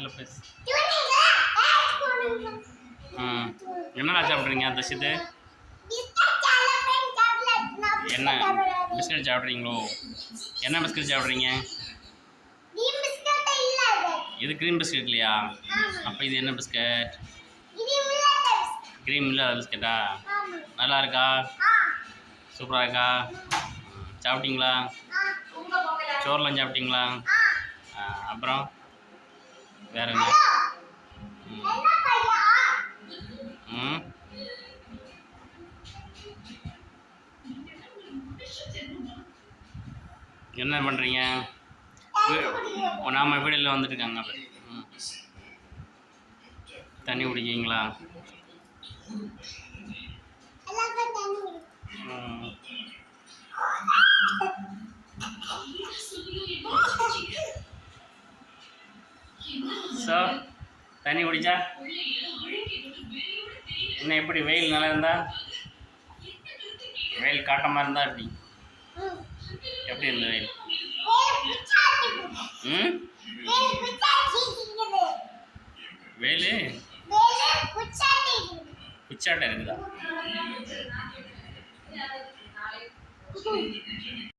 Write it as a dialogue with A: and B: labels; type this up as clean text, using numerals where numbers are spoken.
A: மைக்கில் பேசு. ம் என்னடா சாப்பிட்றீங்க தர்ஷித்து? என்ன பிஸ்கட் சாப்பிட்றீங்களோ? என்ன பிஸ்கட் சாப்பிட்றீங்க? இது க்ரீம் பிஸ்கட் இல்லையா? அப்போ இது என்ன பிஸ்கட்? க்ரீம் இல்லாத பிஸ்கட்டா? நல்லா இருக்கா? சூப்பராக இருக்கா? சாப்பிட்டீங்களா? சோறுலாம் சாப்பிட்டீங்களா? அப்புறம் வேற என்ன? ம் என்ன பண்ணுறீங்க? நாம் வீடில் வந்துட்டுருக்காங்க. தண்ணி குடிக்கிறீங்களா? ஸோ தண்ணி குடிச்சா இன்னும் எப்படி? வெயில் நல்லா இருந்தா? வெயில் காட்டமாக இருந்தா எப்படி? எப்படி இருந்த வெயில்? ம் வெயில் குச்சாட்டம் இருக்குதா?